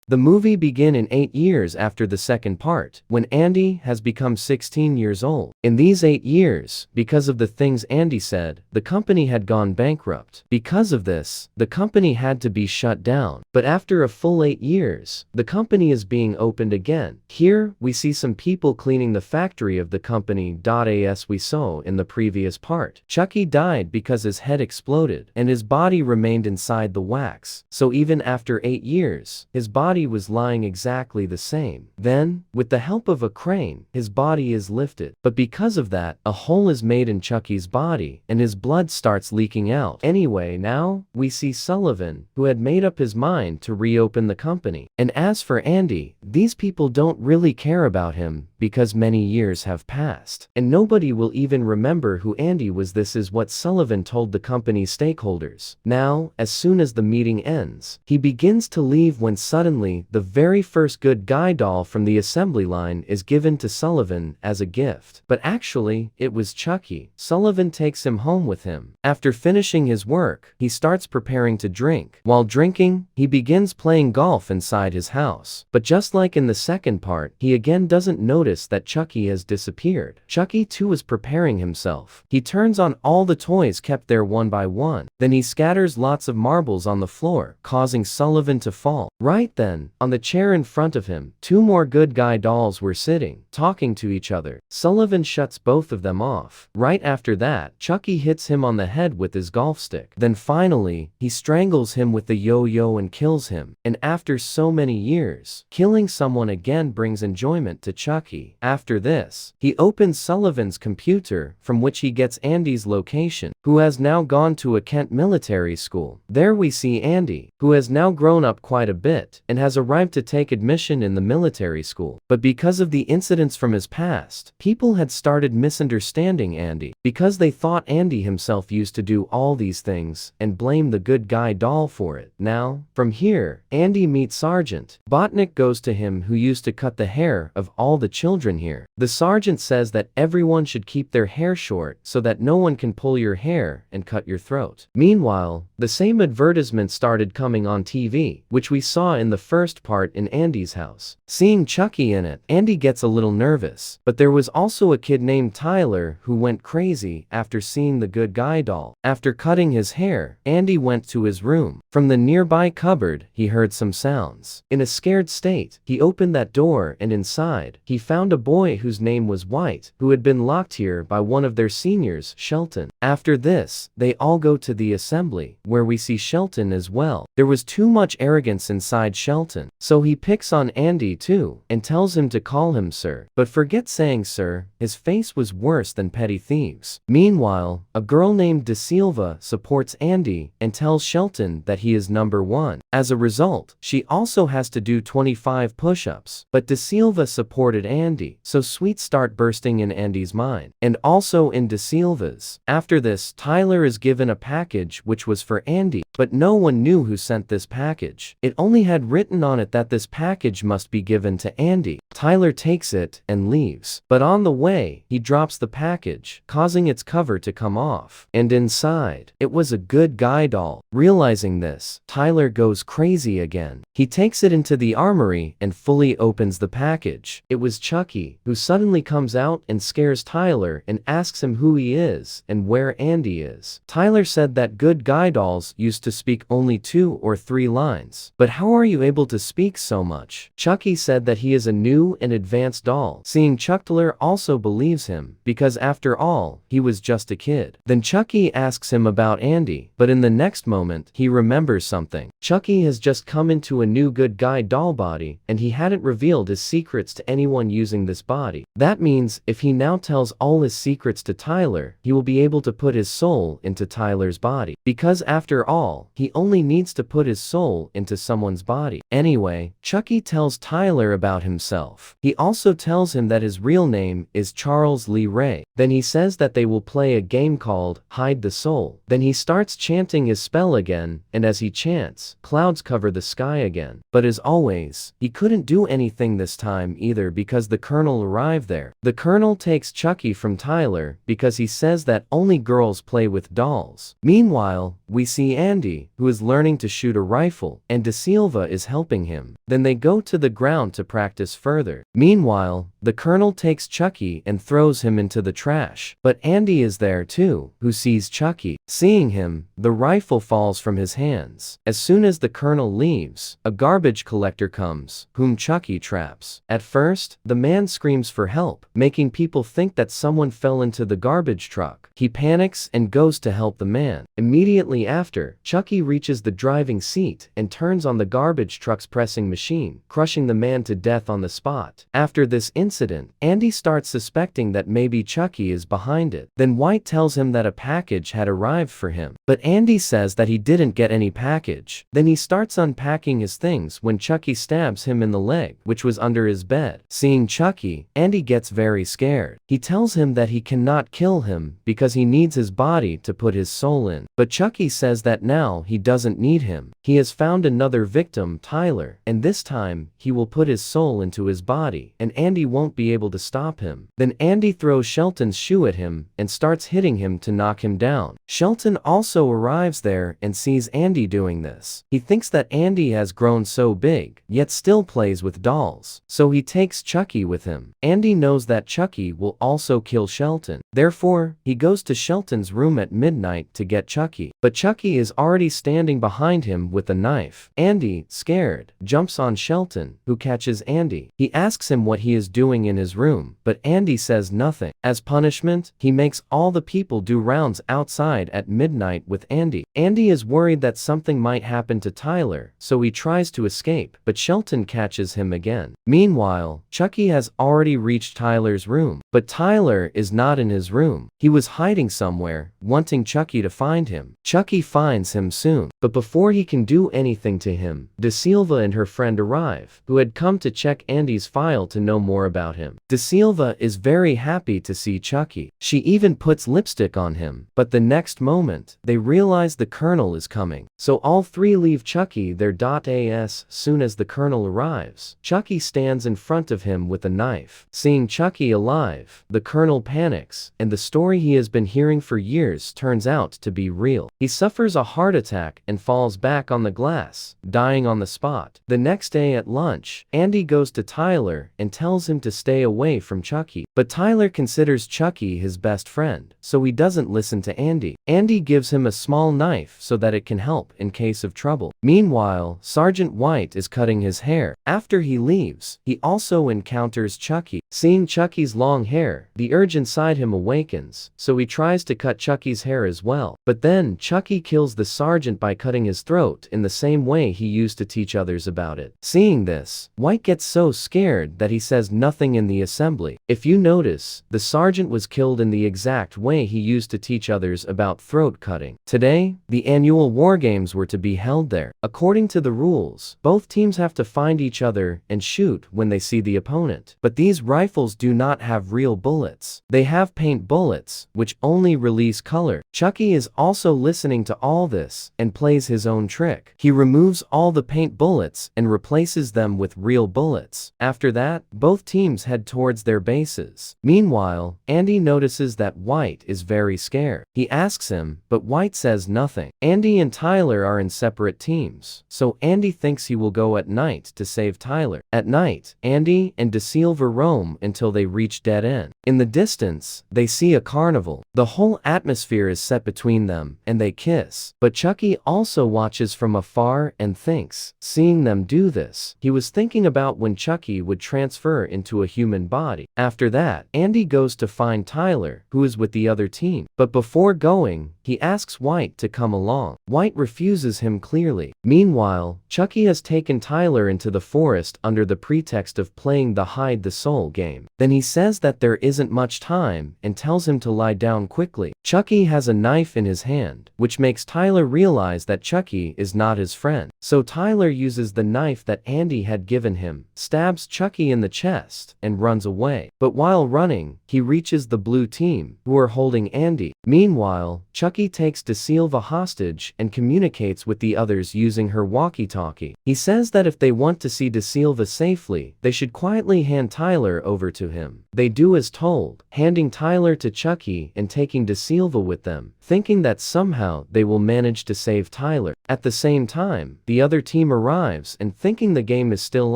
The movie begin in 8 years after the second part, when Andy has become 16 years old. In these 8 years, because of the things Andy said, the company had gone bankrupt. Because of this, the company had to be shut down. But after a full 8 years, the company is being opened again. Here, we see some people cleaning the factory of the company. As we saw in the previous part, Chucky died because his head exploded, and his body remained inside the wax. So even after 8 years, his body was lying exactly the same. Then, with the help of a crane, his body is lifted. But because of that, a hole is made in Chucky's body, and his blood starts leaking out. Anyway, now, we see Sullivan, who had made up his mind to reopen the company. And as for Andy, these people don't really care about him, because many years have passed. And nobody will even remember who Andy was. This is what Sullivan told the company's stakeholders. Now, as soon as the meeting ends, he begins to leave when suddenly the very first good guy doll from the assembly line is given to Sullivan as a gift. But actually, it was Chucky. Sullivan takes him home with him. After finishing his work, he starts preparing to drink. While drinking, he begins playing golf inside his house. But just like in the second part, he again doesn't notice that Chucky has disappeared. Chucky too is preparing himself. He turns on all the toys kept there one by one. Then he scatters lots of marbles on the floor, causing Sullivan to fall. Right then, on the chair in front of him, 2 more good guy dolls were sitting, talking to each other. Sullivan shuts both of them off. Right after that, Chucky hits him on the head with his golf stick. Then finally, he strangles him with the yo-yo and kills him. And after so many years, killing someone again brings enjoyment to Chucky. After this, he opens Sullivan's computer, from which he gets Andy's location, who has now gone to a Kent military school. There we see Andy, who has now grown up quite a bit, and has arrived to take admission in the military school. But because of the incidents from his past, people had started misunderstanding Andy, because they thought Andy himself used to do all these things, and blame the good guy doll for it. Now, from here, Andy meets Sergeant. Botnick goes to him, who used to cut the hair of all the children here. The sergeant says that everyone should keep their hair short so that no one can pull your hair and cut your throat. Meanwhile, the same advertisement started coming on TV, which we saw in the first part in Andy's house. Seeing Chucky in it, Andy gets a little nervous. But there was also a kid named Tyler who went crazy after seeing the good guy doll. After cutting his hair, Andy went to his room. From the nearby cupboard, he heard some sounds. In a scared state, he opened that door, and inside, he found a boy whose name was White, who had been locked here by one of their seniors, Shelton. After this, they all go to the assembly, where we see Shelton as well. There was too much arrogance inside Shelton, so he picks on Andy too, and tells him to call him sir. But forget saying sir, his face was worse than petty thieves. Meanwhile, a girl named De Silva supports Andy, and tells Shelton that he is number 1. As a result, she also has to do 25 push-ups. But De Silva supported Andy, so sweets start bursting in Andy's mind, and also in De Silva's. After this, Tyler is given a package which was for Andy, but no one knew who sent this package. It only had written on it that this package must be given to Andy. Tyler takes it and leaves. But on the way, he drops the package, causing its cover to come off. And inside, it was a good guy doll. Realizing this, Tyler goes crazy again. He takes it into the armory and fully opens the package. It was Chucky, who suddenly comes out and scares Tyler and asks him who he is and where Andy is. Tyler said that good guy dolls used to speak only 2 or 3 lines. But how are you able to speak so much? Chucky said that he is a new and advanced doll. Seeing Chuckler also believes him, because after all, he was just a kid. Then Chucky asks him about Andy, but in the next moment, he remembers something. Chucky has just come into a new good guy doll body, and he hadn't revealed his secrets to anyone using this body. That means, if he now tells all his secrets to Tyler, he will be able to put his soul into Tyler's body. Because after all, he only needs to put his soul into someone's body. Anyway, Chucky tells Tyler about himself. He also tells him that his real name is Charles Lee Ray. Then he says that they will play a game called Hide the Soul. Then he starts chanting his spell again, and as he chants, clouds cover the sky again. But as always, he couldn't do anything this time either because the Colonel arrived there. The Colonel takes Chucky from Tyler because he says that only girls play with dolls. Meanwhile, Meanwhile, we see Andy, who is learning to shoot a rifle, and Da Silva is helping him. Then they go to the ground to practice further. Meanwhile, the Colonel takes Chucky and throws him into the trash. But Andy is there too, who sees Chucky. Seeing him, the rifle falls from his hands. As soon as the Colonel leaves, a garbage collector comes, whom Chucky traps. At first, the man screams for help, making people think that someone fell into the garbage truck. He panics and goes to help the man. Immediately after, Chucky reaches the driving seat and turns on the garbage truck's pressing machine, crushing the man to death on the spot. After this incident, Andy starts suspecting that maybe Chucky is behind it. Then White tells him that a package had arrived for him. But Andy says that he didn't get any package. Then he starts unpacking his things when Chucky stabs him in the leg, which was under his bed. Seeing Chucky, Andy gets very scared. He tells him that he cannot kill him because he needs his body to put his soul in. But Chucky says that now he doesn't need him. He has found another victim, Tyler, and this time, he will put his soul into his body, and Andy won't be able to stop him. Then Andy throws Shelton's shoe at him and starts hitting him to knock him down. Shelton also arrives there and sees Andy doing this. He thinks that Andy has grown so big, yet still plays with dolls. So he takes Chucky with him. Andy knows that Chucky will also kill Shelton. Therefore, he goes to Shelton's room at midnight to get Chucky. But Chucky is already standing behind him with a knife. Andy, scared, jumps on Shelton, who catches Andy. He asks him what he is doing in his room, but Andy says nothing. As punishment, he makes all the people do rounds outside at midnight with Andy. Andy is worried that something might happen to Tyler, so he tries to escape, but Shelton catches him again. Meanwhile, Chucky has already reached Tyler's room, but Tyler is not in his room. He was hiding somewhere, wanting Chucky to find him. Chucky finds him soon, but before he can do anything to him, Da Silva and her friend arrive, who had come to check Andy's file to know more about him. Da Silva is very happy to see Chucky. She even puts lipstick on him, but the next moment, they realize the Colonel is coming. So all three leave Chucky there. As soon as the Colonel arrives, Chucky stands in front of him with a knife. Seeing Chucky alive, the Colonel panics, and the story he has been hearing for years turns out to be real. He suffers a heart attack and falls back on the glass, dying on the spot. The next day at lunch, Andy goes to Tyler and tells him to stay away from Chucky. But Tyler considers Chucky his best friend, so he doesn't listen to Andy. Andy gives him a small knife so that it can help in case of trouble. Meanwhile, Sergeant White is cutting his hair. After he leaves, he also encounters Chucky. Seeing Chucky's long hair, the urge inside him awakens, so he tries to cut Chucky's hair as well. But then Chucky kills the sergeant by cutting his throat in the same way he used to teach others about it. Seeing this, White gets so scared that he says nothing in the assembly. If you notice, the sergeant was killed in the exact way he used to teach others about throat cutting. Today, the annual war games were to be held there. According to the rules, both teams have to find each other and shoot when they see the opponent. But these rifles do not have real bullets. They have paint bullets, which only release color. Chucky is also listening to all this and plays his own trick. He removes all the paint bullets and replaces them with real bullets. After that, both teams head towards their bases. Meanwhile, Andy notices that White is very scared. He asks him, but White says nothing. Andy and Tyler are in separate teams, so Andy thinks he will go at night to save Tyler. At night, Andy and Da Silva roam until they reach Dead End. In the distance, they see a carnival. The whole atmosphere is set between them, and they kiss. But Chucky also watches from afar and thinks, seeing them do this, he was thinking about when Chucky would transfer into a human body. After that, Andy goes to find Tyler, who is with the other team. But before going, he asks White to come along. White refuses him clearly. Meanwhile, Chucky has taken Tyler into the forest under the pretext of playing the hide the soul game. Then he says that there isn't much time and tells him to lie down quickly. Chucky has a knife in his hand, which makes Tyler realize that Chucky is not his friend. So Tyler uses the knife that Andy had given him, stabs Chucky in the chest, and runs away. But while running, he reaches the blue team, who are holding Andy. Meanwhile, Chucky takes Da Silva hostage and communicates with the others using her walkie-talkie. He says that if they want to see DeSilva safely, they should quietly hand Tyler over to him. They do as told, handing Tyler to Chucky and taking DeSilva with them, thinking that somehow they will manage to save Tyler. At the same time, the other team arrives and, thinking the game is still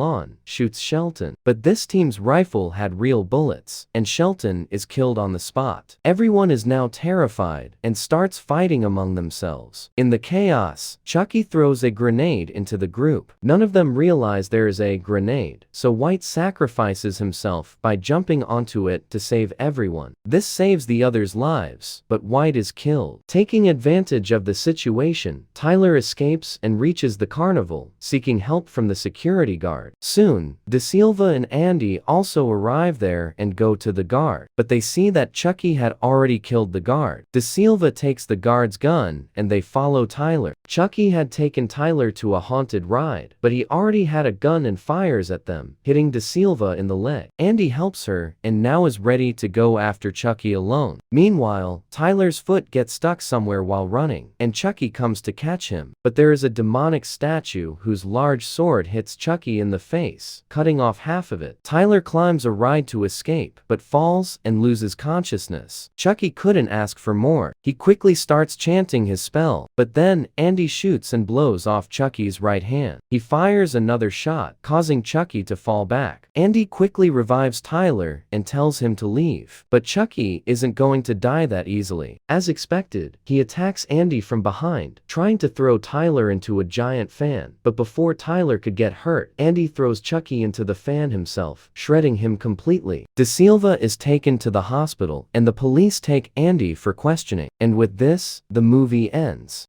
on, shoots Shelton. But this team's rifle had real bullets, and Shelton is killed on the spot. Everyone is now terrified and starts fighting among themselves. In the chaos, Chucky throws a grenade into the group. None of them realize there is a grenade, so White sacrifices himself by jumping onto it to save everyone. This saves the others' lives, but White is killed. Taking advantage of the situation, Tyler escapes and reaches the carnival, seeking help from the security guard. Soon, DeSilva and Andy also arrive there and go to the guard, but they see that Chucky had already killed the guard. DeSilva takes the guard's gun and they follow Tyler. Chucky had taken Tyler to a haunted ride, but he already had a gun and fires at them, hitting DeSilva in the leg. Andy helps her and now is ready to go after Chucky alone. Meanwhile, Tyler's foot gets stuck somewhere while running, and Chucky comes to catch him, but there is a demonic statue whose large sword hits Chucky in the face, cutting off half of it. Tyler climbs a ride to escape, but falls and loses consciousness. Chucky couldn't ask for more. He quickly starts chanting his spell, but then Andy shoots and blows off Chucky's right hand. He fires another shot, causing Chucky to fall back. Andy quickly revives Tyler and tells him to leave, but Chucky isn't going to die that easily. As expected, he attacks Andy from behind, trying to throw Tyler into a giant fan, but before Tyler could get hurt, Andy throws Chucky into the fan himself, shredding him completely. DeSilva is taken to the hospital, and the police take Andy for questioning. And with this, the movie ends.